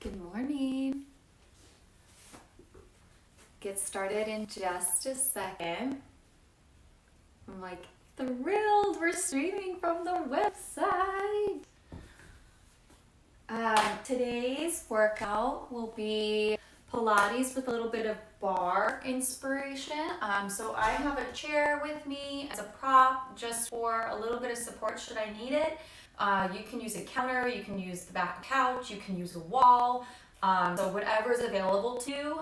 Good morning. Get started in just a second. I'm thrilled we're streaming from the website. Today's workout will be Pilates with a little bit of bar inspiration. So I have a chair with me as a prop just for a little bit of support should I need it. You can use a counter, you can use the back couch, you can use a wall. So whatever is available to you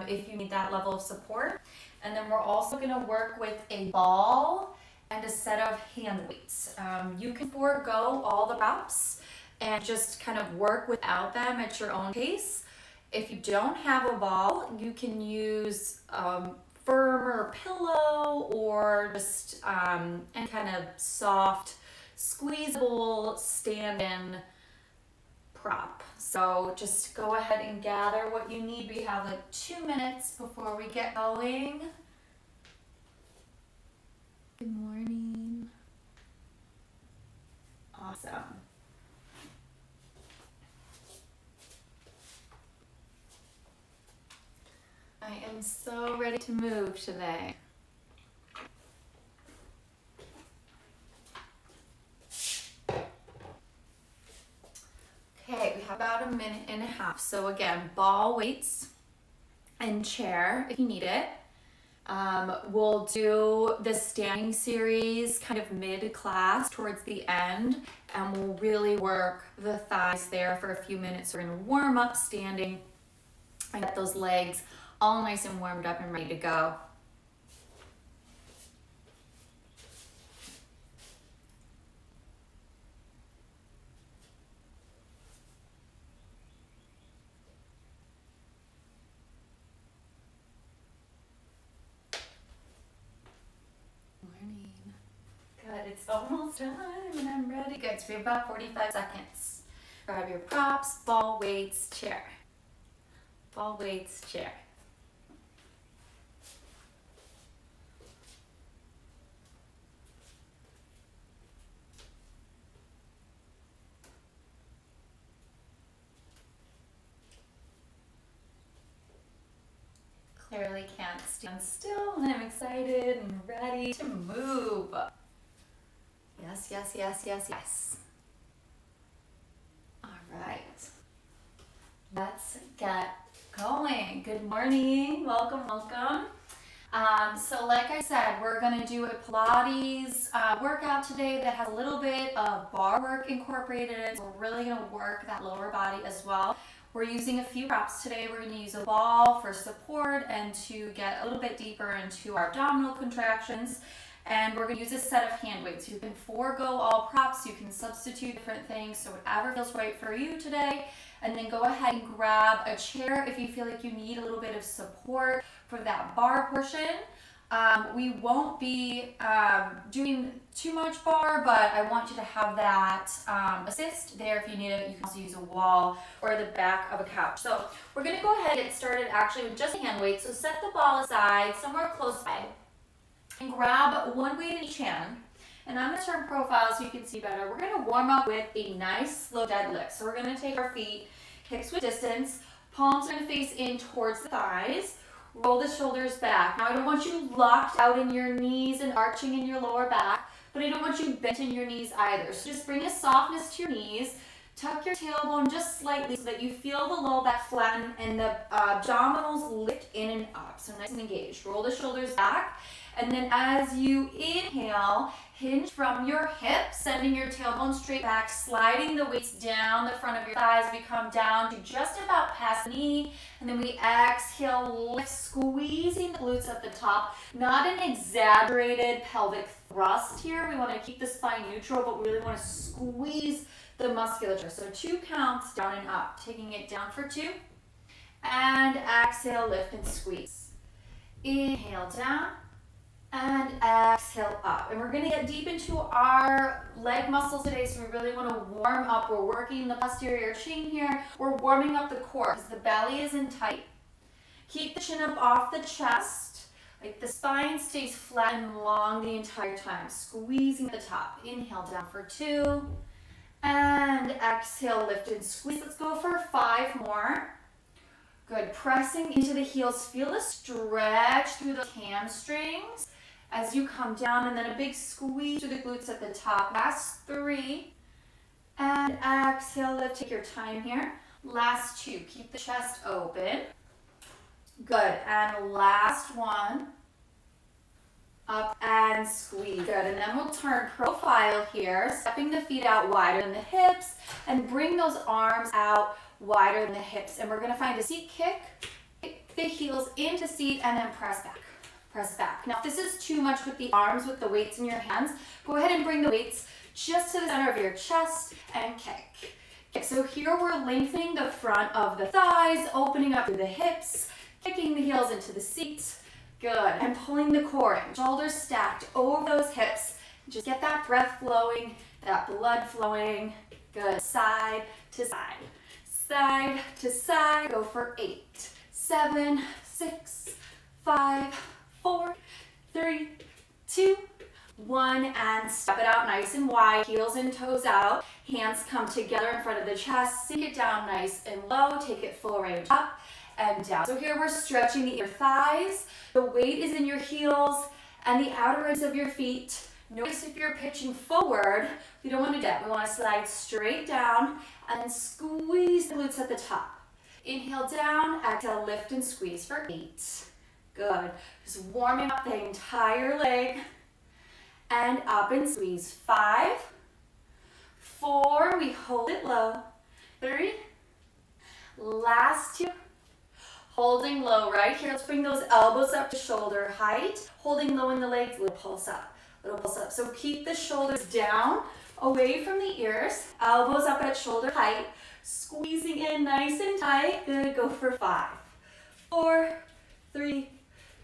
if you need that level of support. And then we're also going to work with a ball and a set of hand weights. You can forego all the props and just kind of work without them at your own pace. If you don't have a ball, you can use firmer pillow or just any kind of soft, squeezable stand-in prop. So just go ahead and gather what you need. We have 2 minutes before we get going. Good morning. Awesome. I am so ready to move today. Okay, we have about a minute and a half. So again, ball weights and chair if you need it. We'll do the standing series kind of mid-class towards the end, and we'll really work the thighs there for a few minutes. We're gonna warm up standing and get those legs all nice and warmed up and ready to go. Good, it's almost time and I'm ready. Good, so we have about 45 seconds. Grab your props, ball, weights, chair. Ball, weights, chair. Clearly can't stand still and I'm excited and ready to move. Yes, yes, yes, yes, yes. All right, let's get going. Good morning, welcome, welcome. So like I said, we're gonna do a Pilates workout today that has a little bit of bar work incorporated in. So we're really gonna work that lower body as well. We're using a few props today. We're gonna use a ball for support and to get a little bit deeper into our abdominal contractions. And we're gonna use a set of hand weights. You can forego all props, you can substitute different things, so whatever feels right for you today. And then go ahead and grab a chair if you feel like you need a little bit of support for that bar portion. We won't be doing too much bar, but I want you to have that assist there if you need it. You can also use a wall or the back of a couch. So we're gonna go ahead and get started actually with just hand weights. So set the ball aside somewhere close by and grab one weight in each hand. And I'm gonna turn profile so you can see better. We're gonna warm up with a nice slow deadlift. So we're gonna take our feet, hips width distance, palms are gonna face in towards the thighs, roll the shoulders back. Now I don't want you locked out in your knees and arching in your lower back, but I don't want you bent in your knees either. So just bring a softness to your knees, tuck your tailbone just slightly so that you feel the low back flatten and the abdominals lift in and up. So nice and engaged. Roll the shoulders back. And then as you inhale, hinge from your hips, sending your tailbone straight back, sliding the weights down the front of your thighs. We come down to just about past the knee. And then we exhale, lift, squeezing the glutes at the top. Not an exaggerated pelvic thrust here. We want to keep the spine neutral, but we really want to squeeze the musculature. So 2 counts down and up. Taking it down for 2. And exhale, lift and squeeze. Inhale down. And exhale up. And we're gonna get deep into our leg muscles today, so we really wanna warm up. We're working the posterior chain here. We're warming up the core because the belly is in tight. Keep the chin up off the chest. Like the spine stays flat and long the entire time. Squeezing at the top. Inhale down for 2. And exhale, lift and squeeze. Let's go for 5 more. Good, pressing into the heels. Feel the stretch through the hamstrings as you come down, and then a big squeeze through the glutes at the top. Last 3. And exhale, lift, take your time here. Last 2, keep the chest open. Good, and last 1. Up and squeeze. Good, and then we'll turn profile here, stepping the feet out wider than the hips, and bring those arms out wider than the hips. And we're gonna find a seat kick the heels into seat, and then press back. Press back. Now, if this is too much with the arms, with the weights in your hands, go ahead and bring the weights just to the center of your chest and kick. Okay, so here we're lengthening the front of the thighs, opening up through the hips, kicking the heels into the seat. Good, and pulling the core in, shoulders stacked over those hips. Just get that breath flowing, that blood flowing. Good, side to side, side to side. Go for 8, 7, 6, 5, 4, 3, 2, 1, and step it out nice and wide, heels and toes out. Hands come together in front of the chest, sink it down nice and low, take it full range up and down. So here we're stretching the inner thighs. The weight is in your heels and the outer edges of your feet. Notice if you're pitching forward, we don't want to do that. We want to slide straight down and then squeeze the glutes at the top. Inhale down, exhale, lift and squeeze for 8. Good. Just warming up the entire leg. And up and squeeze. 5, 4, we hold it low. 3, last 2. Holding low right here. Let's bring those elbows up to shoulder height. Holding low in the legs, little pulse up, little pulse up. So keep the shoulders down, away from the ears. Elbows up at shoulder height. Squeezing in nice and tight. Good, go for 5, 4, 3,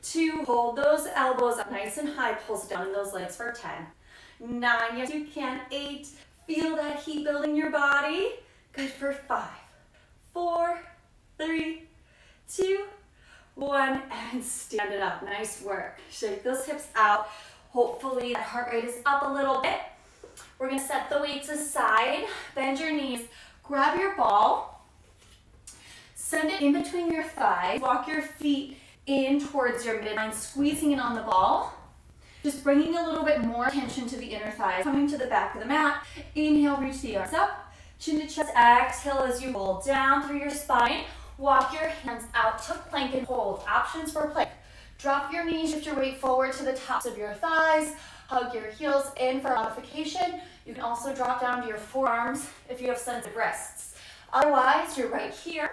2. Hold those elbows up nice and high. Pulse down in those legs for 10, 9, yes you can, 8. Feel that heat building your body. Good for 5, 4, 3, 2, 1, and stand it up. Nice work. Shake those hips out. Hopefully that heart rate is up a little bit. We're gonna set the weights aside, bend your knees, grab your ball, send it in between your thighs, walk your feet in towards your midline, squeezing in on the ball. Just bringing a little bit more attention to the inner thighs, coming to the back of the mat. Inhale, reach the arms up, chin to chest. Exhale as you roll down through your spine. Walk your hands out to plank and hold. Options for plank. Drop your knees, shift your weight forward to the tops of your thighs. Hug your heels in for modification. You can also drop down to your forearms if you have sensitive wrists. Otherwise, you're right here.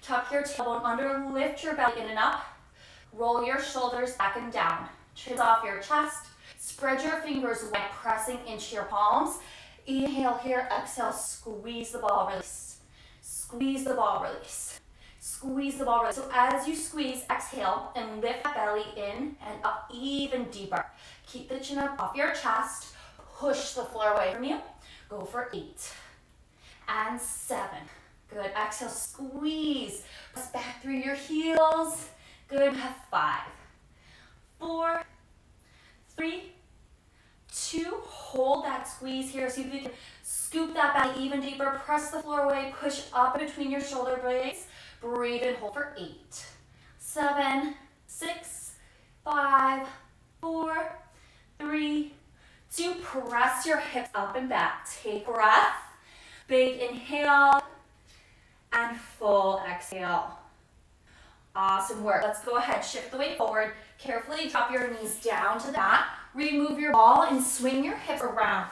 Tuck your tailbone under, lift your belly in and up. Roll your shoulders back and down. Chins off your chest. Spread your fingers wide, pressing into your palms. Inhale here, exhale, squeeze the ball, release. Squeeze the ball, release. Squeeze the ball, release. So as you squeeze, exhale and lift that belly in and up even deeper. Keep the chin up off your chest. Push the floor away from you. Go for 8 and 7. Good. Exhale, squeeze. Press back through your heels. Good. 5, 4, 3, 2. Hold that squeeze here. See if you can scoop that belly even deeper. Press the floor away. Push up between your shoulder blades. Breathe and hold for 8, 7, 6, 5, 4, 3, 2. Press your hips up and back. Take breath. Big inhale and full exhale. Awesome work. Let's go ahead, shift the weight forward. Carefully drop your knees down to the mat. Remove your ball and swing your hips around.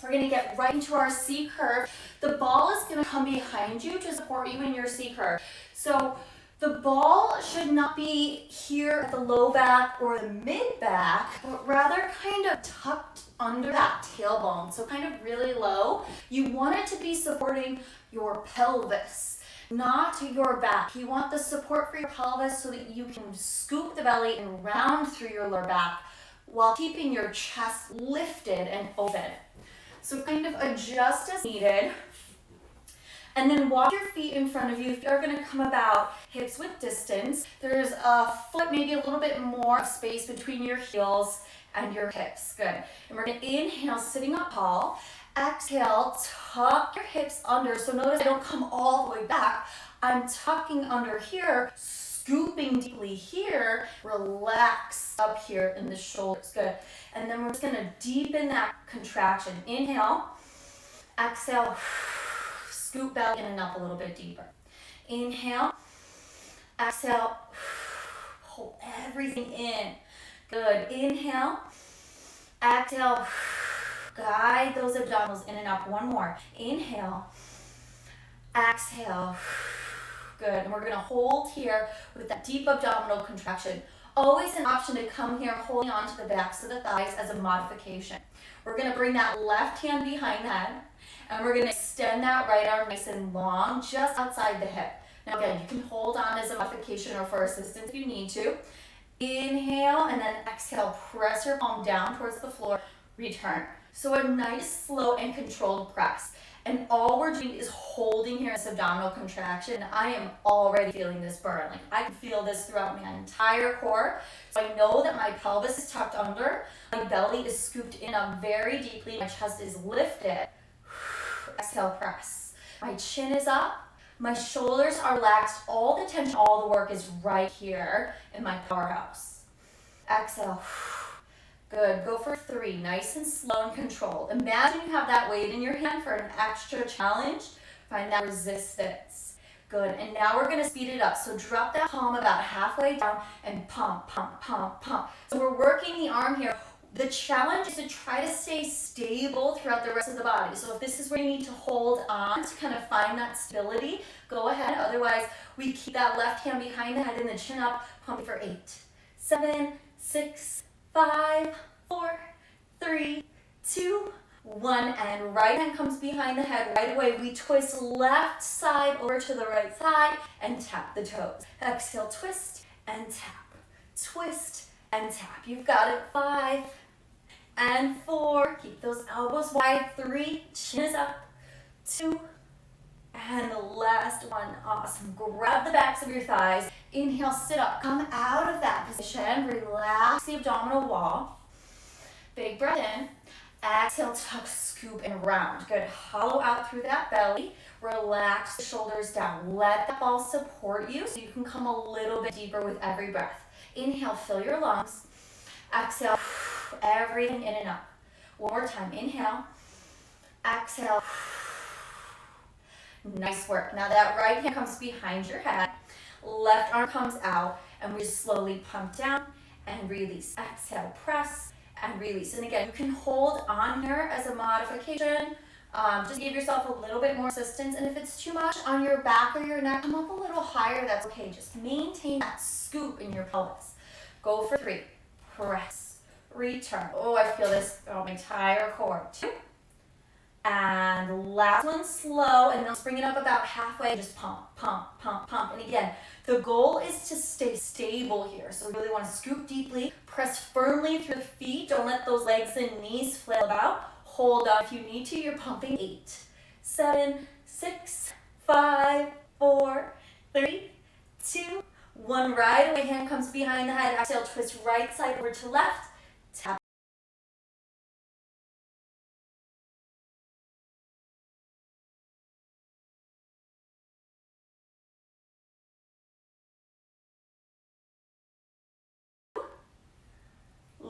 We're gonna get right into our C curve. The ball is gonna come behind you to support you in your C curve. So the ball should not be here at the low back or the mid back, but rather kind of tucked under that tailbone. So kind of really low. You want it to be supporting your pelvis, not your back. You want the support for your pelvis so that you can scoop the belly and round through your lower back while keeping your chest lifted and open. So kind of adjust as needed. And then walk your feet in front of you. If you're gonna come about hips width distance, there's a foot, maybe a little bit more space between your heels and your hips. Good. And we're gonna inhale, sitting up tall. Exhale, tuck your hips under. So notice I don't come all the way back. I'm tucking under here, scooping deeply here, relax up here in the shoulders. Good. And then we're just gonna deepen that contraction. Inhale, exhale, scoop belly in and up a little bit deeper. Inhale, exhale, pull everything in. Good. Inhale, exhale, guide those abdominals in and up. One more. Inhale, exhale. Good. And we're going to hold here with that deep abdominal contraction. Always an option to come here holding onto the backs of the thighs as a modification. We're going to bring that left hand behind the head, and we're going to extend that right arm nice and long just outside the hip. Now again, you can hold on as a modification or for assistance if you need to. Inhale, and then exhale, press your palm down towards the floor, return. So a nice, slow, and controlled press. And all we're doing is holding here this abdominal contraction. I am already feeling this burn. Like I can feel this throughout my entire core. So I know that my pelvis is tucked under, my belly is scooped in up very deeply, my chest is lifted. Exhale, press. My chin is up, my shoulders are relaxed, all the tension, all the work is right here in my powerhouse. Exhale. Good. Go for 3. Nice and slow and controlled. Imagine you have that weight in your hand for an extra challenge. Find that resistance. Good. And now we're going to speed it up. So drop that palm about halfway down and pump, pump, pump, pump. So we're working the arm here. The challenge is to try to stay stable throughout the rest of the body. So if this is where you need to hold on to kind of find that stability, go ahead. Otherwise, we keep that left hand behind the head and the chin up, pumping for 8, 7, 6, 5, 4, 3, 2, 1, and right hand comes behind the head. Right away, we twist left side over to the right side and tap the toes. Exhale, twist and tap. Twist and tap. You've got it. 5 and 4. Keep those elbows wide. 3, chin is up. 2, and the last one. Awesome. Grab the backs of your thighs. Inhale, sit up. Come out of that position. Relax the abdominal wall. Big breath in. Exhale, tuck, scoop, and round. Good. Hollow out through that belly. Relax the shoulders down. Let that ball support you so you can come a little bit deeper with every breath. Inhale, fill your lungs. Exhale, everything in and up. One more time. Inhale. Exhale. Nice work. Now that right hand comes behind your head. Left arm comes out, and we just slowly pump down and release. Exhale, press and release. And again, you can hold on here as a modification. Just give yourself a little bit more assistance. And if it's too much on your back or your neck, come up a little higher. That's okay. Just maintain that scoop in your pelvis. Go for 3. Press. Return. Oh, I feel this throughout my entire core. 2. And last one, slow, and then let's bring it up about halfway. Just pump, pump, pump, pump. And again, the goal is to stay stable here. So we really want to scoop deeply, press firmly through the feet. Don't let those legs and knees flail about. Hold on if you need to. You're pumping. 8, 7, 6, 5, 4, 3, 2, 1. Right away, hand comes behind the head. Exhale, twist right side over to left. Tap.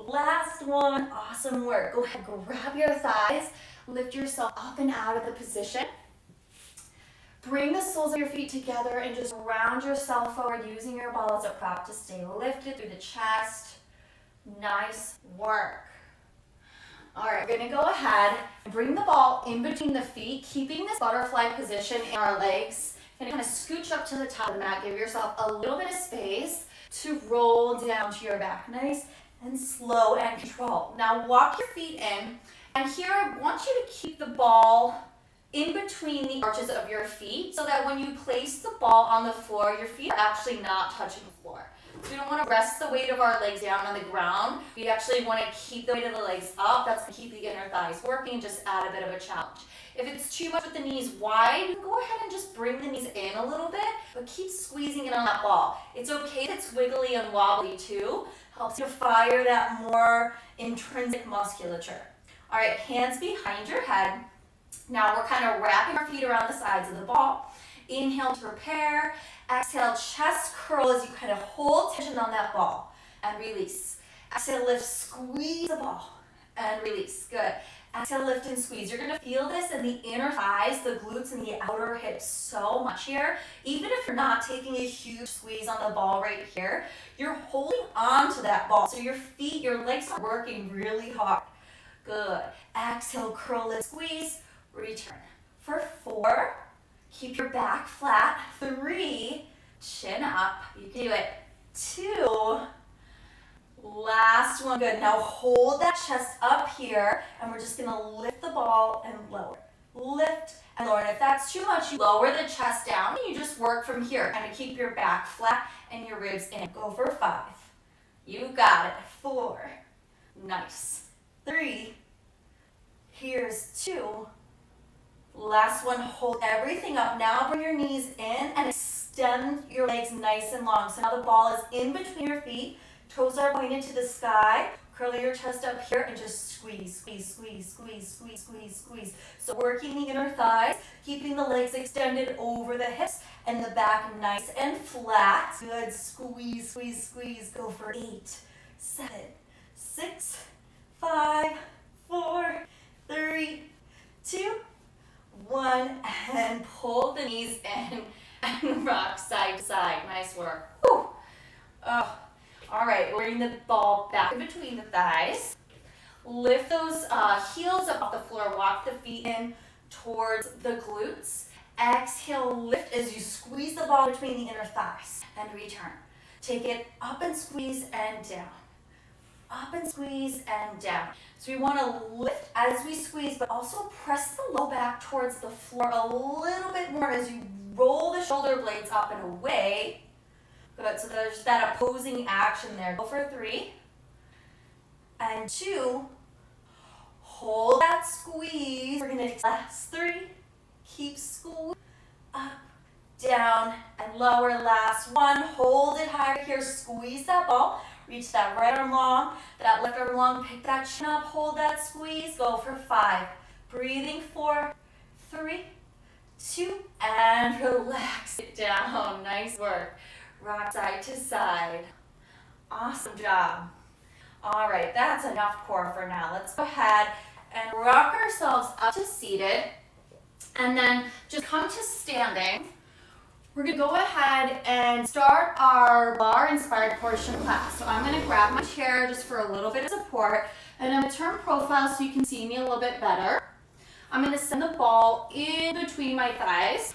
Last one. Awesome work. Go ahead, grab your thighs, lift yourself up and out of the position. Bring the soles of your feet together and just round yourself forward using your ball as a prop to stay lifted through the chest. Nice work. All right, we're gonna go ahead and bring the ball in between the feet, keeping this butterfly position in our legs. And kind of scooch up to the top of the mat. Give yourself a little bit of space to roll down to your back. Nice and slow and control. Now walk your feet in, and here I want you to keep the ball in between the arches of your feet so that when you place the ball on the floor, your feet are actually not touching the floor. So we don't want to rest the weight of our legs down on the ground. We actually want to keep the weight of the legs up. That's going to keep the inner thighs working, just add a bit of a challenge. If it's too much with the knees wide, you can go ahead and just bring the knees in a little bit, but keep squeezing it on that ball. It's okay if it's wiggly and wobbly too. Helps you fire that more intrinsic musculature. All right, hands behind your head. Now we're kind of wrapping our feet around the sides of the ball. Inhale to prepare. Exhale, chest curl as you kind of hold tension on that ball and release. Exhale, lift, squeeze the ball and release. Good. Exhale, lift and squeeze. You're gonna feel this in the inner thighs, the glutes, and the outer hips so much here. Even if you're not taking a huge squeeze on the ball right here, you're holding on to that ball. So your feet, your legs are working really hard. Good. Exhale, curl, lift, squeeze, return. For 4, keep your back flat. 3, chin up. You can do it. 2, last one. Good. Now hold that chest up here, and we're just gonna lift the ball and lower. Lift and lower. And if that's too much, you lower the chest down, and you just work from here. Kind of keep your back flat and your ribs in. Go for 5. You got it. 4. Nice. 3. Here's 2. Last one. Hold everything up. Now bring your knees in and extend your legs nice and long. So now the ball is in between your feet. Toes are pointed to the sky. Curl your chest up here and just squeeze, squeeze, squeeze, squeeze, squeeze, squeeze, squeeze. So working the inner thighs, keeping the legs extended over the hips and the back nice and flat. Good. Squeeze, squeeze, squeeze. Go for 8, 7, 6, 5, 4, 3, 2, 1. And pull the knees in and rock side to side. Nice work. Whew. Oh. All right, bring the ball back in between the thighs. Lift those heels up off the floor. Walk the feet in towards the glutes. Exhale, lift as you squeeze the ball between the inner thighs and return. Take it up and squeeze and down. Up and squeeze and down. So we want to lift as we squeeze, but also press the low back towards the floor a little bit more as you roll the shoulder blades up and away. Good, so there's that opposing action there. Go for 3 and 2. Hold that squeeze. We're gonna last 3. Keep squeeze. Up, down, and lower. Last 1. Hold it higher here. Squeeze that ball. Reach that right arm long, that left arm long. Pick that chin up. Hold that squeeze. Go for 5. Breathing. 4, 3, 2, and relax it down. Nice work. Rock side to side. Awesome job. All right, that's enough core for now. Let's go ahead and rock ourselves up to seated, and then just come to standing. We're gonna go ahead and start our bar inspired portion class. So I'm gonna grab my chair just for a little bit of support, and I'm gonna turn profile so you can see me a little bit better. I'm gonna send the ball in between my thighs.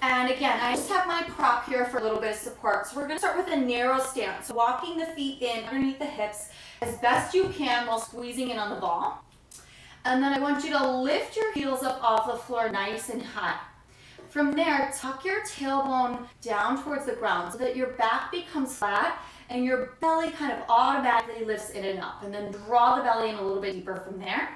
And again, I just have my prop here for a little bit of support. So we're gonna start with a narrow stance. So walking the feet in underneath the hips as best you can while squeezing in on the ball. And then I want you to lift your heels up off the floor nice and high. From there, tuck your tailbone down towards the ground so that your back becomes flat and your belly kind of automatically lifts in and up. And then draw the belly in a little bit deeper from there.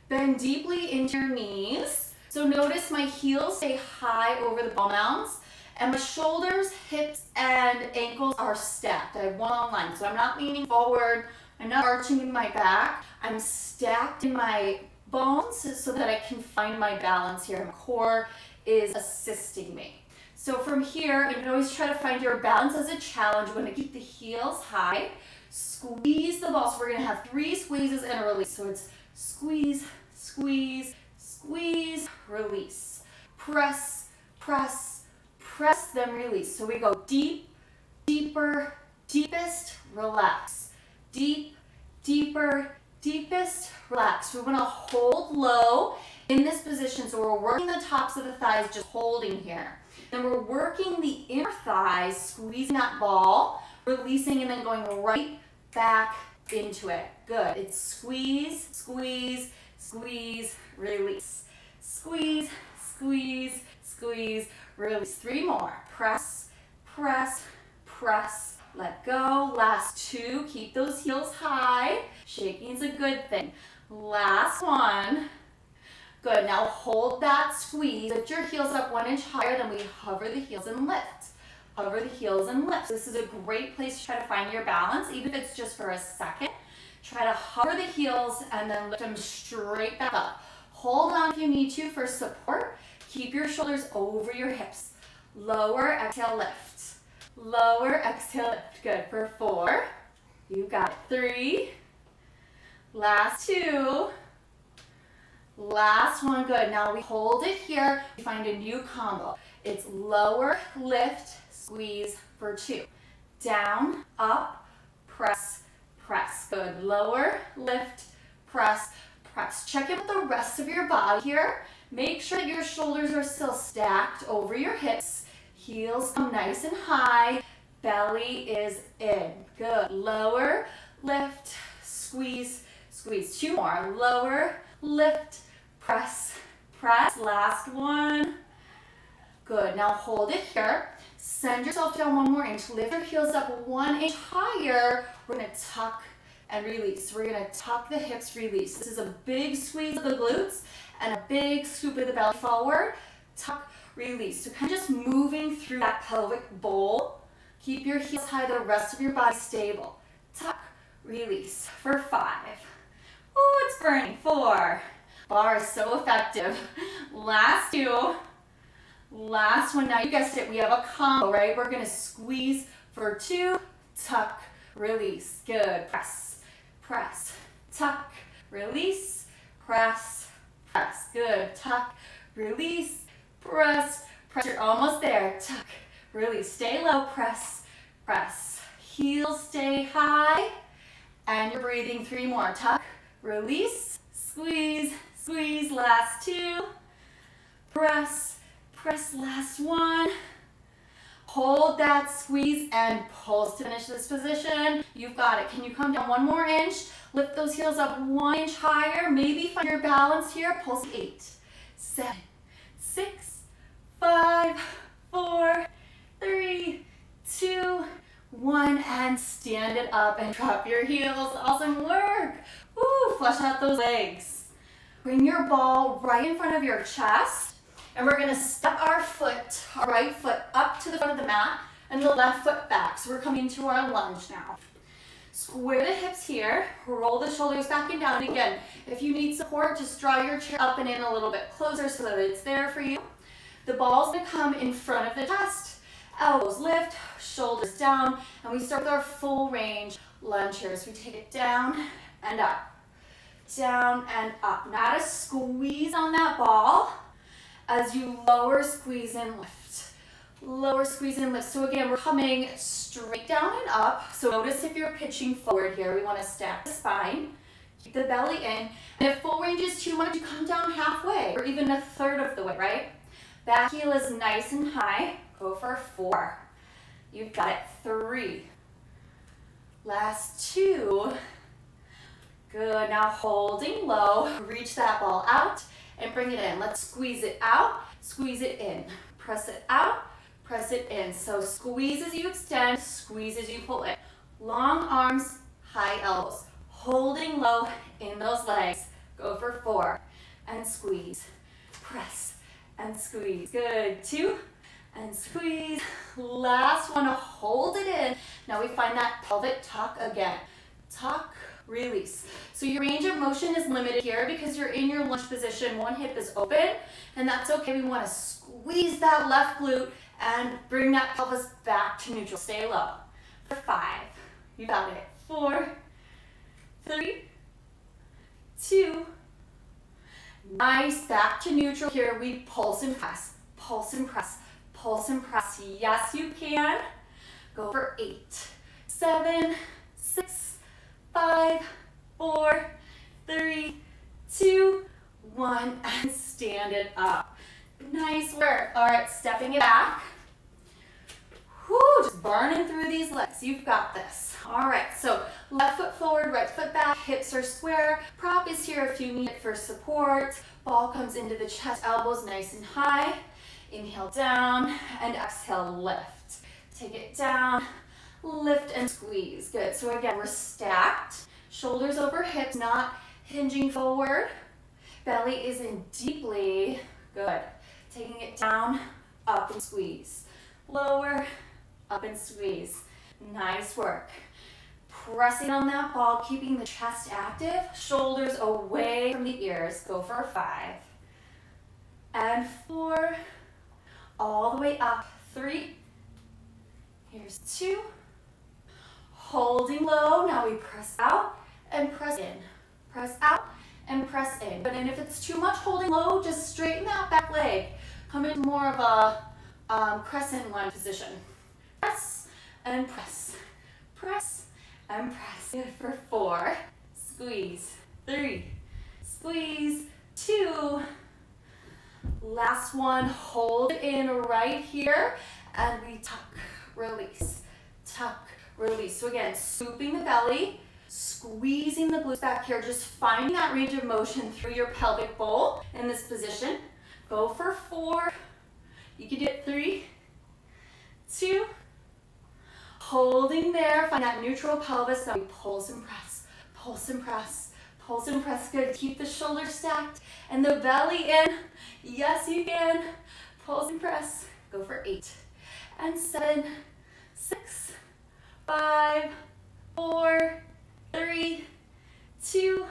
Bend deeply into your knees. So notice my heels stay high over the ball mounds, and my shoulders, hips, and ankles are stacked. I have one long line, so I'm not leaning forward, I'm not arching in my back. I'm stacked in my bones so that I can find my balance here. My core is assisting me. So from here, you can always try to find your balance as a challenge. We're gonna keep the heels high, squeeze the ball. So we're gonna have 3 squeezes and a release. So it's squeeze, squeeze, squeeze, release. Press, press, press, then release. So we go deep, deeper, deepest, relax. Deep, deeper, deepest, relax. We want to hold low in this position. So we're working the tops of the thighs, just holding here. Then we're working the inner thighs, squeezing that ball, releasing, and then going right back into it. Good. It's squeeze, squeeze, squeeze, release. Squeeze, squeeze, squeeze, release. 3 more. Press, press, press, let go. Last 2. Keep those heels high. Shaking's a good thing. Last 1. Good. Now hold that squeeze. Lift your heels up 1 inch higher, then we hover the heels and lift. Hover the heels and lift. This is a great place to try to find your balance, even if it's just for a second. Try to hover the heels and then lift them straight back up. Hold on if you need to for support. Keep your shoulders over your hips. Lower, exhale, lift. Lower, exhale, lift. Good. For 4. You got it. 3. Last 2. Last 1. Good. Now we hold it here. We find a new combo. It's lower, lift, squeeze for 2. Down, up, press, press. Good. Lower, lift, press, press. Check in with the rest of your body here. Make sure that your shoulders are still stacked over your hips. Heels come nice and high. Belly is in. Good. Lower, lift, squeeze, squeeze. 2 more. Lower, lift, press, press. Last 1. Good. Now hold it here. Send yourself down 1 more inch. Lift your heels up 1 inch higher. We're going to tuck and release. We're going to tuck the hips, release. This is a big squeeze of the glutes and a big scoop of the belly forward. Tuck, release. So kind of just moving through that pelvic bowl. Keep your heels high, the rest of your body stable. Tuck, release for 5. Oh, it's burning. 4. Barre is so effective. Last 2. Last 1. Now you guessed it. We have a combo, right? We're going to squeeze for 2. Tuck, release. Good. Press, press, tuck, release, press, press. Good. Tuck, release, press, press. You're almost there. Tuck, release. Stay low. Press, press. Heels stay high. And you're breathing 3 more. Tuck, release, squeeze, squeeze. Last 2. Press, press. Last 1. Hold that squeeze and pulse to finish this position. You've got it. Can you come down 1 more inch? Lift those heels up 1 inch higher. Maybe find your balance here. Pulse 8, 7, 6, 5, 4, 3, 2, 1. And stand it up and drop your heels. Awesome work. Woo, flush out those legs. Bring your ball right in front of your chest. And we're going to step our right foot up to the front of the mat and the left foot back. So we're coming to our lunge now. Square the hips here, roll the shoulders back and down. Again, if you need support, just draw your chair up and in a little bit closer so that it's there for you. The ball's going to come in front of the chest. Elbows lift, shoulders down, and we start with our full range lunge here. So we take it down and up, down and up. Not a squeeze on that ball. As you lower, squeeze, and lift. Lower, squeeze, and lift. So again, we're coming straight down and up. So notice if you're pitching forward here, we want to stack the spine, keep the belly in. And if full range is too much, you come down halfway or even a third of the way, right? Back heel is nice and high. Go for 4. You've got it. 3. Last 2. Good. Now holding low, reach that ball out. And bring it in. Let's squeeze it out, squeeze it in. Press it out, press it in. So squeeze as you extend, squeeze as you pull in. Long arms, high elbows. Holding low in those legs. Go for 4. And squeeze. Press and squeeze. Good. 2. And squeeze. Last 1. Hold it in. Now we find that pelvic tuck again. Tuck. Release. So your range of motion is limited here because you're in your lunge position. 1 hip is open, and that's okay. We want to squeeze that left glute and bring that pelvis back to neutral. Stay low. For 5. You got it. 4, 3, 2. Nice. Back to neutral. Here we pulse and press. Pulse and press. Pulse and press. Yes, you can. Go for 8, 7, 6, 5, 4, 3, 2, 1, and stand it up. Nice work. All right, stepping it back. Whoo, just burning through these legs. You've got this. All right, so left foot forward, right foot back, hips are square. Prop is here if you need it for support. Ball comes into the chest, elbows nice and high. Inhale down and exhale, lift. Take it down. Lift and squeeze. Good. So again, we're stacked. Shoulders over hips, not hinging forward. Belly is in deeply. Good. Taking it down, up and squeeze. Lower, up and squeeze. Nice work. pressing on that ball, keeping the chest active, shoulders away from the ears. Go for 5. And 4. All the way up. 3. Here's 2. Holding low. Now we press out and press in. Press out and press in. But if it's too much holding low, just straighten that back leg. Come into more of a crescent lunge position. Press and press. Press and press. Good for 4. Squeeze. 3. Squeeze. 2. Last one. Hold it in right here. And we tuck, release. Tuck, release. So again, scooping the belly, squeezing the glutes back here, just finding that range of motion through your pelvic bowl in this position. Go for 4. You can do it. 3, 2. Holding there, find that neutral pelvis. Now we pulse and press, pulse and press, pulse and press. Good. Keep the shoulders stacked and the belly in. Yes, you can. Pulse and press. Go for 8 and 7, 6, 5, 4, 3, 2,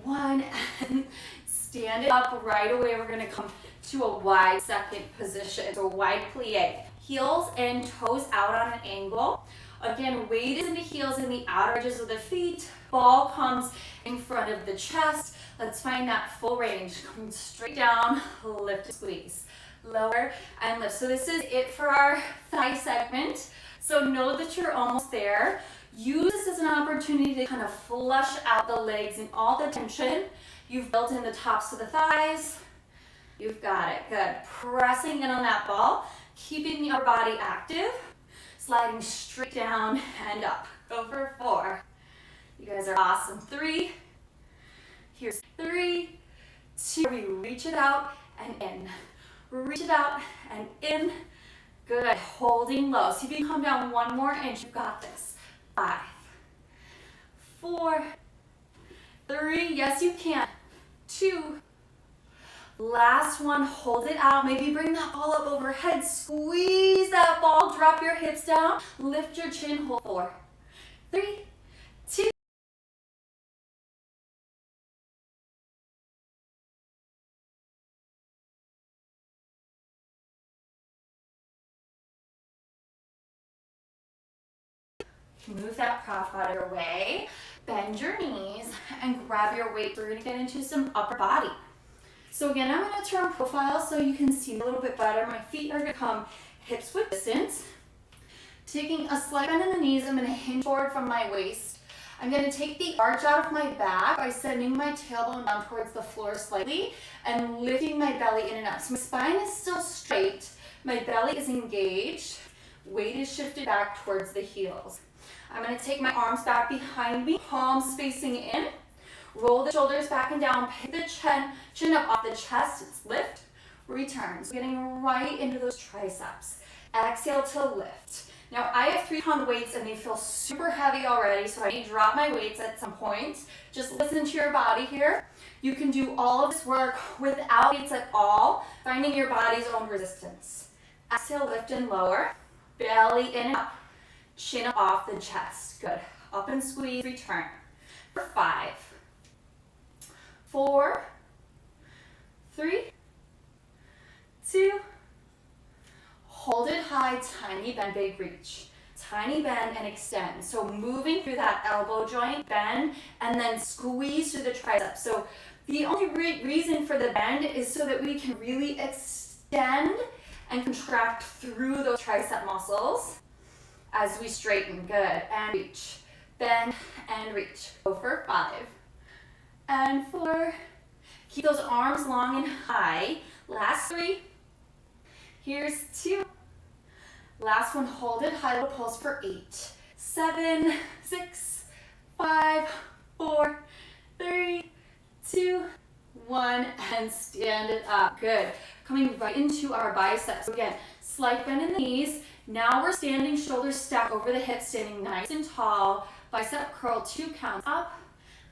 1, and stand it up right away. We're gonna come to a wide second position, so a wide plie. Heels and toes out on an angle. Again, weight is in the heels and the outer edges of the feet. Ball comes in front of the chest. Let's find that full range. Coming straight down, lift and squeeze. Lower and lift. So this is it for our thigh segment. So know that you're almost there. Use this as an opportunity to kind of flush out the legs and all the tension you've built in the tops of the thighs. You've got it. Good. Pressing in on that ball, keeping your body active, sliding straight down and up. Go for 4. You guys are awesome. 3. Here's 3, 2. We reach it out and in. Reach it out and in. Good. Holding low. See if you can come down 1 more inch. You've got this. 5, 4, 3. Yes, you can. 2. Last one. Hold it out. Maybe bring that ball up overhead. Squeeze that ball. Drop your hips down. Lift your chin. Hold. 4, 3, 2. Move that prop out of your way. Bend your knees and grab your weight. We're going to get into some upper body. So again, I'm going to turn profile so you can see a little bit better. My feet are going to come hips width distance. Taking a slight bend in the knees, I'm going to hinge forward from my waist. I'm going to take the arch out of my back by sending my tailbone down towards the floor slightly and lifting my belly in and up. So my spine is still straight. My belly is engaged. Weight is shifted back towards the heels. I'm going to take my arms back behind me, palms facing in. Roll the shoulders back and down, pick the chin up off the chest. It's lift, return. So getting right into those triceps. Exhale to lift. Now I have 3-pound weights and they feel super heavy already, so I may drop my weights at some point. Just listen to your body here. You can do all of this work without weights at all, finding your body's own resistance. Exhale, lift and lower. Belly in and up. Chin up off the chest. Good. Up and squeeze, return. For 5, 4, 3, 2, hold it high, tiny bend, big reach. Tiny bend and extend. So moving through that elbow joint, bend, and then squeeze through the triceps. So the only reason for the bend is so that we can really extend and contract through those tricep muscles as we straighten. Good. And reach. Bend and reach. Go for 5 and 4. Keep those arms long and high. Last 3. Here's 2. Last one, hold it high, little pulse for 8, 7, 6, 5, 4, 3, 2, 1, and stand it up. Good. Coming right into our biceps. So again, slight bend in the knees. Now we're standing, shoulders stacked over the hips, standing nice and tall. Bicep curl, 2 counts up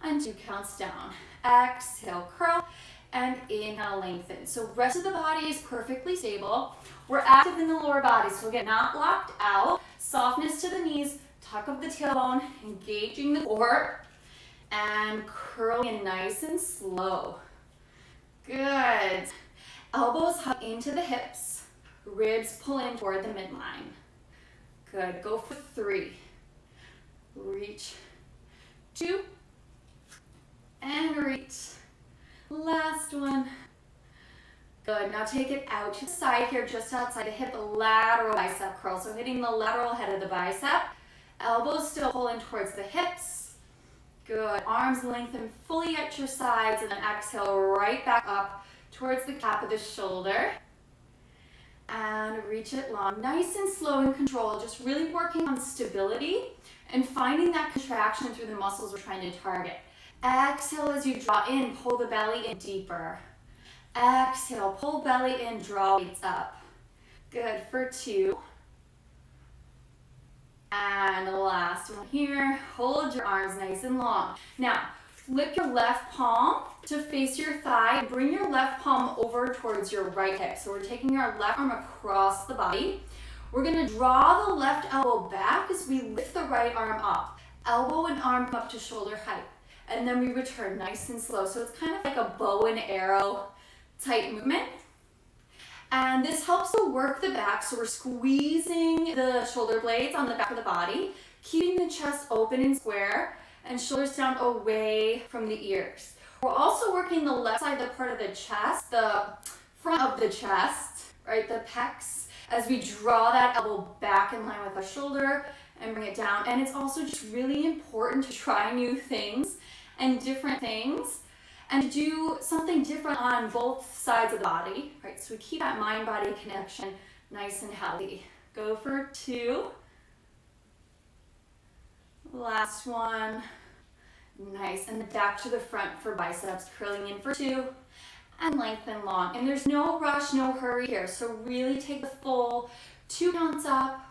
and 2 counts down. Exhale, curl, and inhale, lengthen. So rest of the body is perfectly stable. We're active in the lower body, so again, not locked out. Softness to the knees, tuck of the tailbone, engaging the core, and curling in nice and slow. Good. Elbows hug into the hips, ribs pull in toward the midline. Good, go for 3. Reach, 2, and reach. Last one. Good, now take it out to the side here, just outside the hip, lateral bicep curl. So hitting the lateral head of the bicep, elbows still pulling towards the hips. Good, arms lengthen fully at your sides, and then exhale right back up towards the cap of the shoulder. And reach it long, nice and slow and controlled, just really working on stability and finding that contraction through the muscles we're trying to target. Exhale as you draw in, pull the belly in deeper. Exhale, pull belly in, draw weights up. Good, for 2. And the last one here, hold your arms nice and long. Now, flip your left palm to face your thigh, and bring your left palm over towards your right hip. So we're taking our left arm across the body. We're gonna draw the left elbow back as we lift the right arm up. Elbow and arm come up to shoulder height. And then we return nice and slow. So it's kind of like a bow and arrow type movement. And this helps to work the back. So we're squeezing the shoulder blades on the back of the body, keeping the chest open and square, and shoulders down away from the ears. We're also working the left side, the part of the chest, the front of the chest, right, the pecs, as we draw that elbow back in line with our shoulder and bring it down. And it's also just really important to try new things and different things and do something different on both sides of the body, right? So we keep that mind-body connection nice and healthy. Go for 2. Last one. Nice, and then back to the front for biceps, curling in for 2, and lengthen long. And there's no rush, no hurry here. So really take the full 2 counts up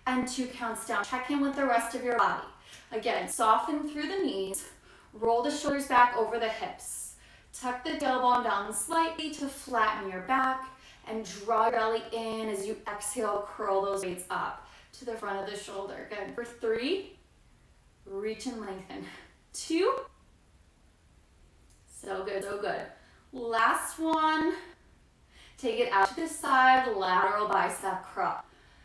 and 2 counts down. Check in with the rest of your body. Again, soften through the knees, roll the shoulders back over the hips. Tuck the tailbone down slightly to flatten your back, and draw your belly in as you exhale, curl those weights up to the front of the shoulder. Good, for 3, reach and lengthen. 2, so good, so good. Last one, take it out to the side, lateral bicep curl.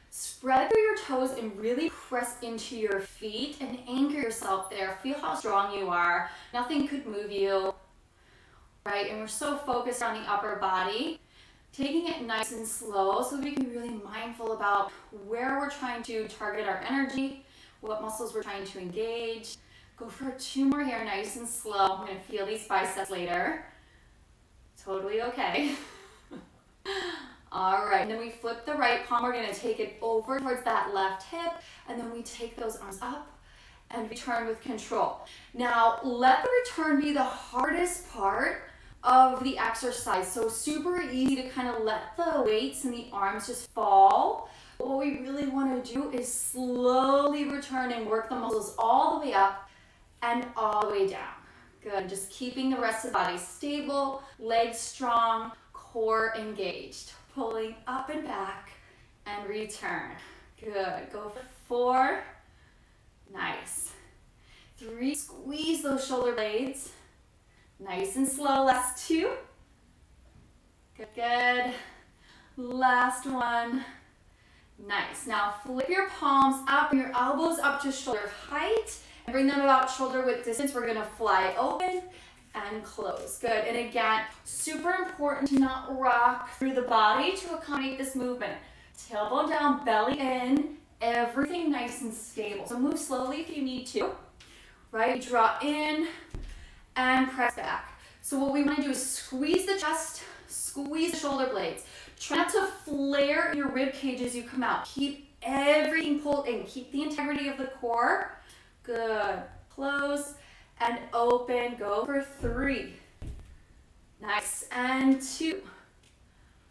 Spread through your toes and really press into your feet and anchor yourself there. Feel how strong you are. Nothing could move you, right? And we're so focused on the upper body. Taking it nice and slow so we can be really mindful about where we're trying to target our energy, what muscles we're trying to engage. Go for 2 more here, nice and slow. I'm gonna feel these biceps later. Totally okay. All right, and then we flip the right palm. We're gonna take it over towards that left hip, and then we take those arms up and return with control. Now, let the return be the hardest part of the exercise. So super easy to kind of let the weights and the arms just fall. But what we really wanna do is slowly return and work the muscles all the way up and all the way down. Good, just keeping the rest of the body stable, legs strong, core engaged. Pulling up and back and return. Good, go for 4. Nice. 3, squeeze those shoulder blades. Nice and slow, last 2. Good, good. Last one. Nice, now flip your palms up and your elbows up to shoulder height. And bring them about shoulder width distance. We're gonna fly open and close. Good, and again, super important to not rock through the body to accommodate this movement. Tailbone down, belly in, everything nice and stable. So move slowly if you need to, right? Draw in and press back. So what we wanna do is squeeze the chest, squeeze the shoulder blades. Try not to flare your rib cage as you come out. Keep everything pulled in, keep the integrity of the core. Good, close and open, go for 3. Nice, and 2.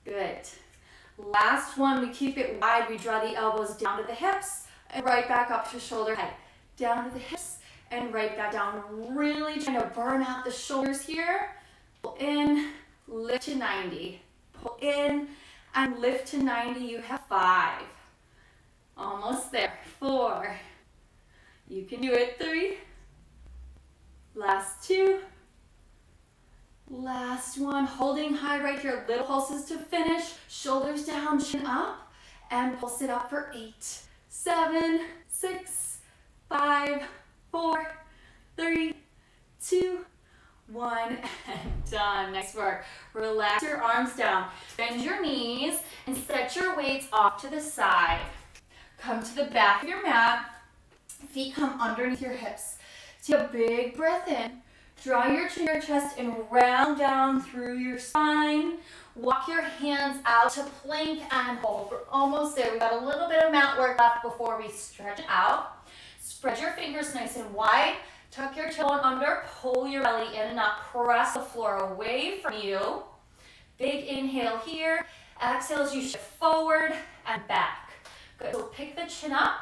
Good. Last one, we keep it wide. We draw the elbows down to the hips and right back up to shoulder height. Down to the hips and right back down. Really trying to burn out the shoulders here. Pull in, lift to 90. Pull in and lift to 90. You have 5. Almost there. 4. You can do it. 3. Last 2. Last 1. Holding high right here. Little pulses to finish. Shoulders down, chin up. And pulse it up for 8, 7, 6, 5, 4, 3, 2, 1, and done. Nice work. Relax your arms down. Bend your knees and set your weights off to the side. Come to the back of your mat. Feet come underneath your hips. Take a big breath in. Draw your chin to your chest and round down through your spine. Walk your hands out to plank and hold. We're almost there. We've got a little bit of mat work left before we stretch out. Spread your fingers nice and wide. Tuck your tailbone under. Pull your belly in and up. Press the floor away from you. Big inhale here. Exhale as you shift forward and back. Good. So pick the chin up.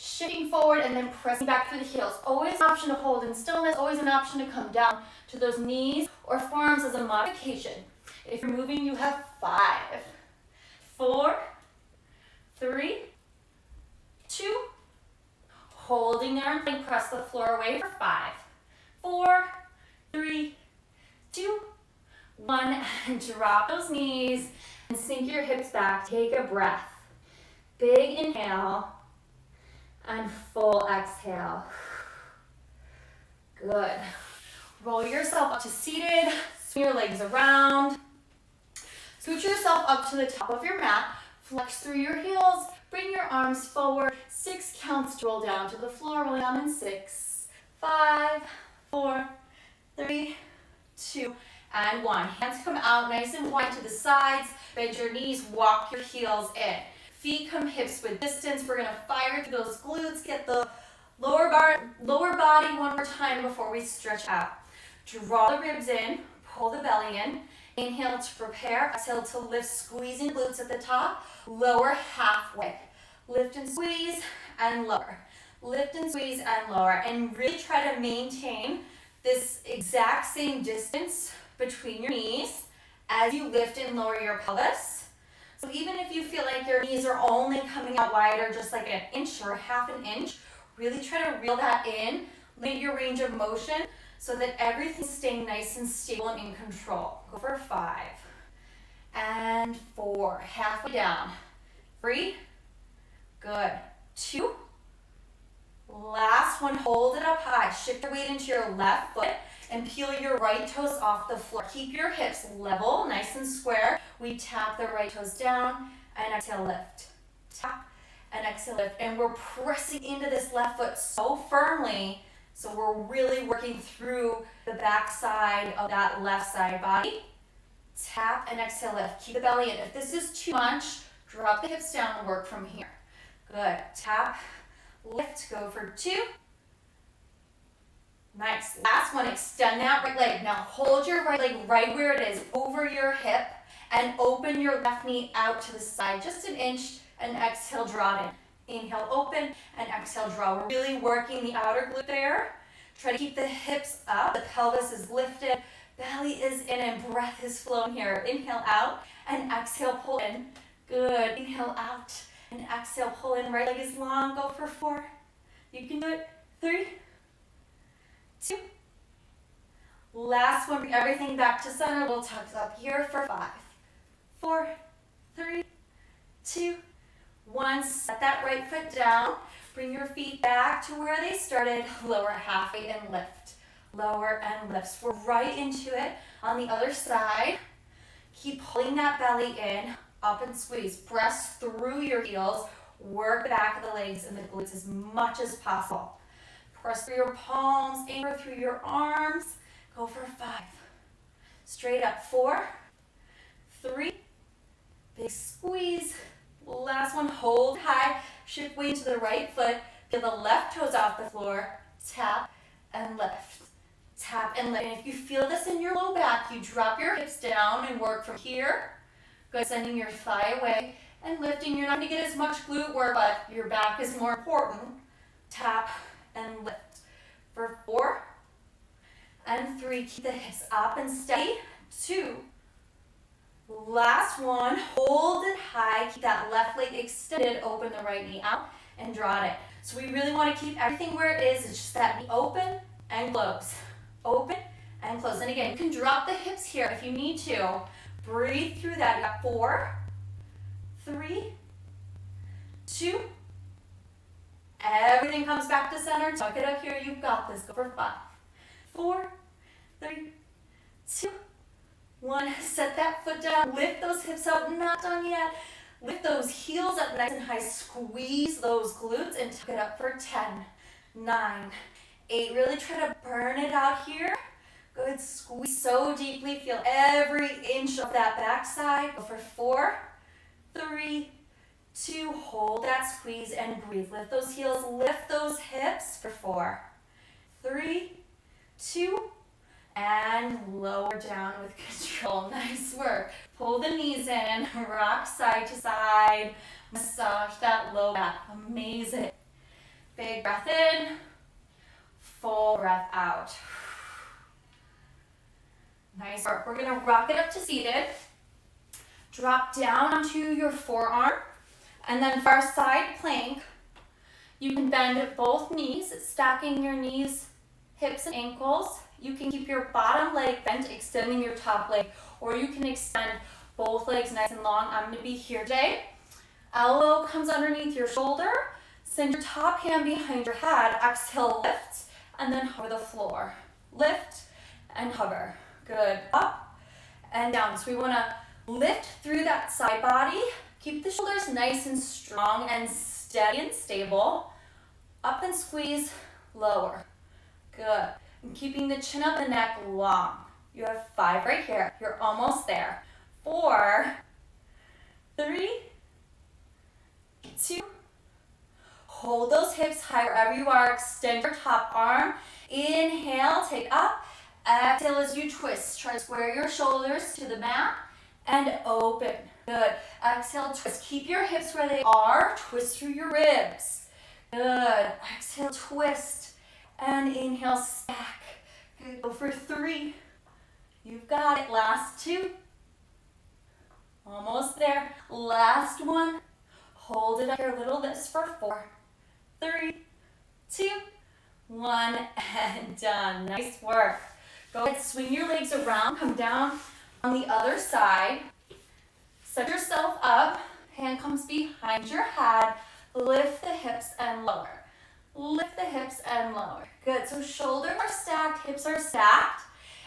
Shifting forward and then pressing back through the heels. Always an option to hold in stillness. Always an option to come down to those knees or forearms as a modification. If you're moving, you have 5, 4, 3, 2. Holding there and press the floor away for 5, 4, 3, 2, 1. And drop those knees and sink your hips back. Take a breath. Big inhale. And full exhale. Good. Roll yourself up to seated. Swing your legs around. Scoot yourself up to the top of your mat. Flex through your heels. Bring your arms forward. 6 counts to roll down to the floor. Roll down in 6, 5, 4, 3, 2, and 1. Hands come out nice and wide to the sides. Bend your knees. Walk your heels in. Feet come hips width distance. We're gonna fire through those glutes. Get the lower body one more time before we stretch out. Draw the ribs in, pull the belly in. Inhale to prepare, exhale to lift, squeezing glutes at the top. Lower halfway. Lift and squeeze and lower. Lift and squeeze and lower. And really try to maintain this exact same distance between your knees as you lift and lower your pelvis. So even if you feel like your knees are only coming out wider, just like an inch or half an inch, really try to reel that in, limit your range of motion so that everything's staying nice and stable and in control. Go for 5 and 4, halfway down. 3, good. 2, last one, hold it up high. Shift your weight into your left foot and peel your right toes off the floor. Keep your hips level, nice and square. We tap the right toes down and exhale, lift. Tap and exhale, lift. And we're pressing into this left foot so firmly, so we're really working through the back side of that left side body. Tap and exhale, lift. Keep the belly in. If this is too much, drop the hips down and work from here. Good. Tap, lift, go for 2. Nice. Last one, extend that right leg. Now hold your right leg right where it is, over your hip, and open your left knee out to the side, just an inch, and exhale, draw it in. Inhale, open, and exhale, draw. We're really working the outer glute there. Try to keep the hips up, the pelvis is lifted, belly is in, and breath is flowing here. Inhale out, and exhale, pull in. Good. Inhale out, and exhale, pull in. Right leg is long. Go for 4. You can do it. 3, 2. Last one, bring everything back to center. Little tucks up here for 5, 4, 3, 2, 1. Set that right foot down. Bring your feet back to where they started. Lower halfway and lift. Lower and lift. So we're right into it on the other side. Keep pulling that belly in. Up and squeeze. Press through your heels. Work the back of the legs and the glutes as much as possible. Press through your palms, anchor through your arms. Go for 5. Straight up. 4, 3, big squeeze. Last one, hold high. Shift weight to the right foot. Peel the left toes off the floor. Tap and lift. Tap and lift. And if you feel this in your low back, you drop your hips down and work from here. Good, sending your thigh away and lifting. You're not going to get as much glute work, but your back is more important. Tap and lift. For 4 and 3, keep the hips up and steady. 2, Last one, hold it high, keep that left leg extended, open the right knee out and draw it in. So we really want to keep everything where it is. It's just that knee open and close, open and close. And again, you can drop the hips here if you need to. Breathe through that. You got 4, 3, 2. Everything comes back to center. Tuck it up here. You've got this. Go for 5, 4, 3, 2, 1. Set that foot down. Lift those hips up. Not done yet. Lift those heels up nice and high. Squeeze those glutes and tuck it up for 10, 9, 8. Really try to burn it out here. Good. Squeeze so deeply. Feel every inch of that backside. Go for 4, 3, 2. Hold that squeeze and breathe. Lift those heels. Lift those hips for 4, 3, 2. And lower down with control. Nice work. Pull the knees in, rock side to side, massage that low back. Amazing. Big breath in, full breath out. Nice work. We're gonna rock it up to seated. Drop down onto your forearm, and then for our side plank, you can bend both knees, stacking your knees, hips and ankles. You can keep your bottom leg bent, extending your top leg, or you can extend both legs nice and long. I'm gonna be here today. Elbow comes underneath your shoulder. Send your top hand behind your head. Exhale, lift, and then hover the floor. Lift and hover. Good. Up and down. So we wanna lift through that side body. Keep the shoulders nice and strong and steady and stable. Up and squeeze, lower. Good. And keeping the chin up and neck long. You have 5 right here. You're almost there. 4, 3, 2. Hold those hips high wherever you are. Extend your top arm. Inhale, take up. Exhale as you twist. Try to square your shoulders to the mat and open. Good. Exhale, twist. Keep your hips where they are. Twist through your ribs. Good. Exhale, twist. And inhale, stack. Good. Go for 3. You've got it. Last 2. Almost there. Last 1. Hold it up here. Little lift for 4, 3, 2, 1, and done. Nice work. Go ahead, swing your legs around. Come down on the other side. Set yourself up. Hand comes behind your head. Lift the hips and lower. Lift the hips and lower. Good. So shoulders are stacked, hips are stacked,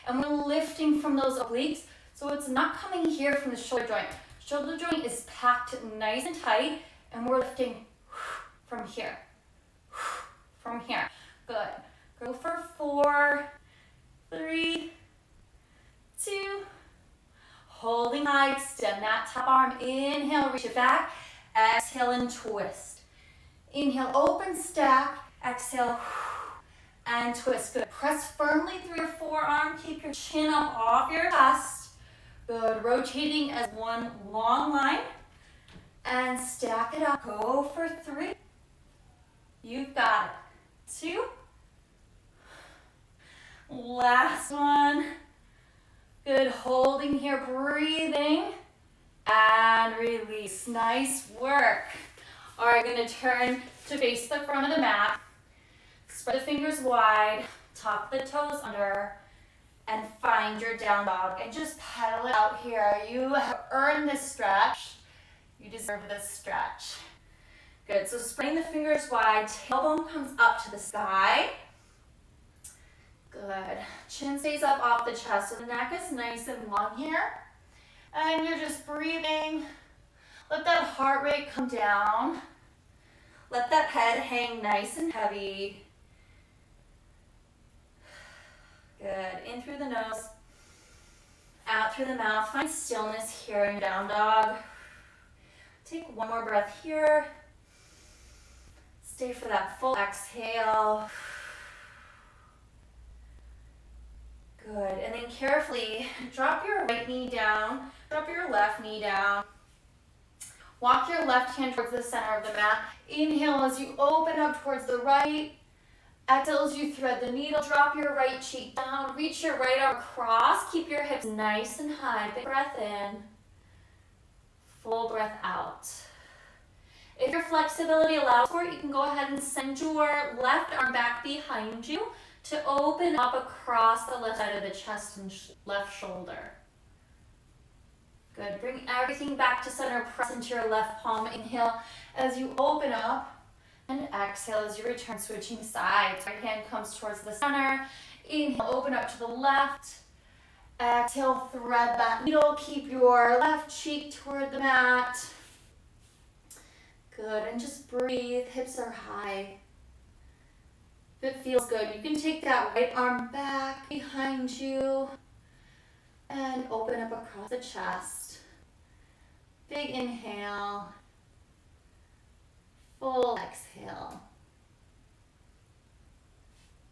and we're lifting from those obliques. So it's not coming here from the shoulder joint. Shoulder joint is packed nice and tight, and we're lifting from here. From here. Good. Go for 4, 3, 2. Holding high, extend that top arm. Inhale, reach it back. Exhale and twist. Inhale, open, stack. Exhale, and twist. Good. Press firmly through your forearm. Keep your chin up off your chest. Good. Rotating as one long line. And stack it up. Go for 3. You've got it. 2. Last one. Good. Holding here, breathing. And release. Nice work. All right, we're going to turn to face the front of the mat. Spread the fingers wide, tuck the toes under, and find your down dog. And just pedal it out here. You have earned this stretch. You deserve this stretch. Good, so spreading the fingers wide, tailbone comes up to the sky. Good. Chin stays up off the chest, so the neck is nice and long here. And you're just breathing. Let that heart rate come down. Let that head hang nice and heavy. Good. In through the nose, out through the mouth. Find stillness here in down dog. Take one more breath here. Stay for that full exhale. Good. And then carefully drop your right knee down. Drop your left knee down. Walk your left hand towards the center of the mat. Inhale as you open up towards the right. Exhale as you thread the needle. Drop your right cheek down. Reach your right arm across. Keep your hips nice and high. Big breath in. Full breath out. If your flexibility allows for it, you can go ahead and send your left arm back behind you to open up across the left side of the chest and left shoulder. Good. Bring everything back to center. Press into your left palm. Inhale as you open up, and exhale as you return, switching sides. Right hand comes towards the center. Inhale, open up to the left. Exhale, thread that needle. Keep your left cheek toward the mat. Good, and just breathe. Hips are high. If it feels good, you can take that right arm back behind you and open up across the chest. Big inhale. Full exhale.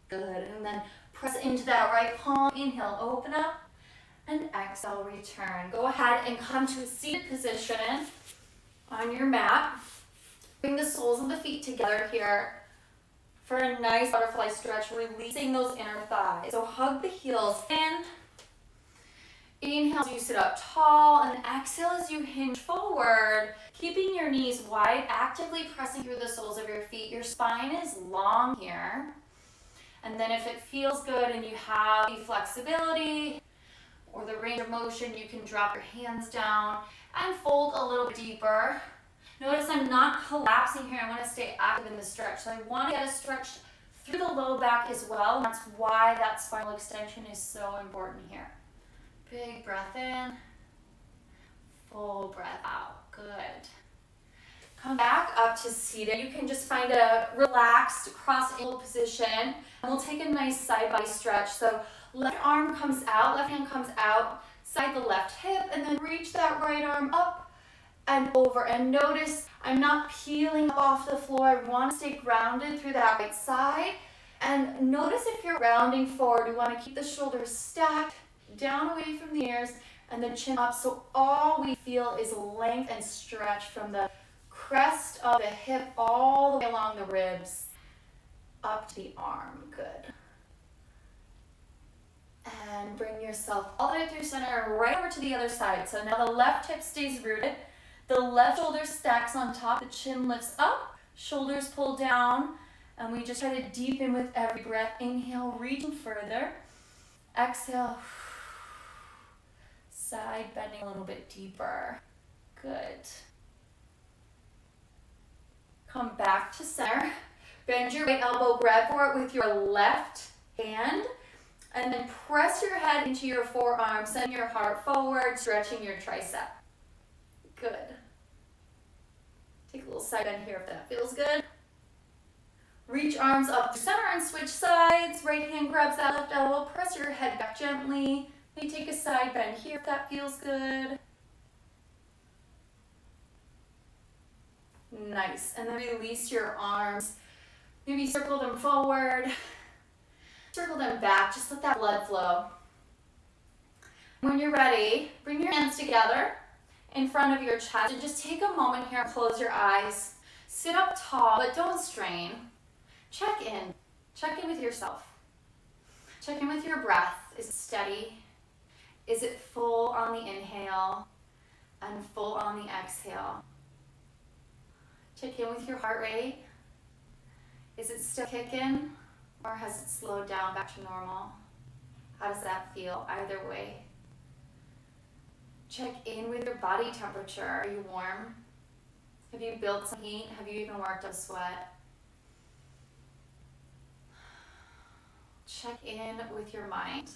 Good, and then press into that right palm. Inhale, open up, and exhale, return. Go ahead and come to a seated position on your mat. Bring the soles of the feet together here for a nice butterfly stretch, releasing those inner thighs. So hug the heels in. Inhale as you sit up tall, and exhale as you hinge forward, keeping your knees wide, actively pressing through the soles of your feet. Your spine is long here. And then if it feels good and you have the flexibility or the range of motion, you can drop your hands down and fold a little bit deeper. Notice I'm not collapsing here. I want to stay active in the stretch. So I want to get a stretch through the low back as well. That's why that spinal extension is so important here. Big breath in, full breath out. Good. Come back up to seated. You can just find a relaxed cross-angle position, and we'll take a nice side body stretch. So left arm comes out, left hand comes out, side the left hip, and then reach that right arm up and over. And notice I'm not peeling up off the floor. I want to stay grounded through that right side. And notice if you're rounding forward, you want to keep the shoulders stacked, down away from the ears, and the chin up. So all we feel is length and stretch from the crest of the hip all the way along the ribs up to the arm. Good. And bring yourself all the way through center, right over to the other side. So now the left hip stays rooted. The left shoulder stacks on top. The chin lifts up. Shoulders pull down. And we just try to deepen with every breath. Inhale, reaching further. Exhale. Side bending a little bit deeper. Good. Come back to center. Bend your right elbow, grab for it with your left hand, and then press your head into your forearm, send your heart forward, stretching your tricep. Good. Take a little side bend here if that feels good. Reach arms up to center and switch sides. Right hand grabs that left elbow, press your head back gently. Maybe take a side bend here if that feels good. Nice. And then release your arms. Maybe circle them forward. Circle them back. Just let that blood flow. When you're ready, bring your hands together in front of your chest and just take a moment here and close your eyes. Sit up tall, but don't strain. Check in. Check in with yourself. Check in with your breath. Is it steady? Is it full on the inhale and full on the exhale? Check in with your heart rate. Is it still kicking, or has it slowed down back to normal? How does that feel? Either way. Check in with your body temperature. Are you warm? Have you built some heat? Have you even worked up sweat? Check in with your mind.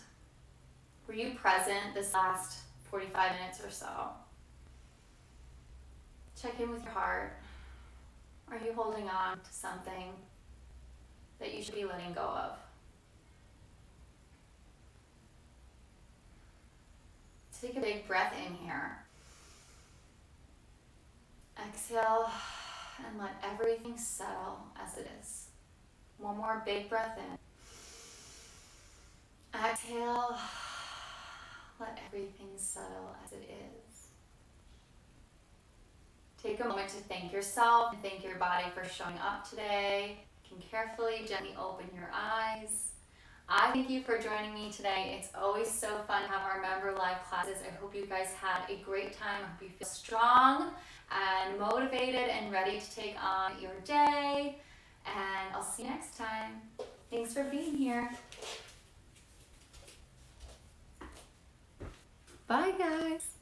Were you present this last 45 minutes or so? Check in with your heart. Are you holding on to something that you should be letting go of? Take a big breath in here. Exhale and let everything settle as it is. One more big breath in. Exhale. Let everything settle as it is. Take a moment to thank yourself and thank your body for showing up today. You can carefully, gently open your eyes. I thank you for joining me today. It's always so fun to have our member live classes. I hope you guys had a great time. I hope you feel strong and motivated and ready to take on your day. And I'll see you next time. Thanks for being here. Bye, guys.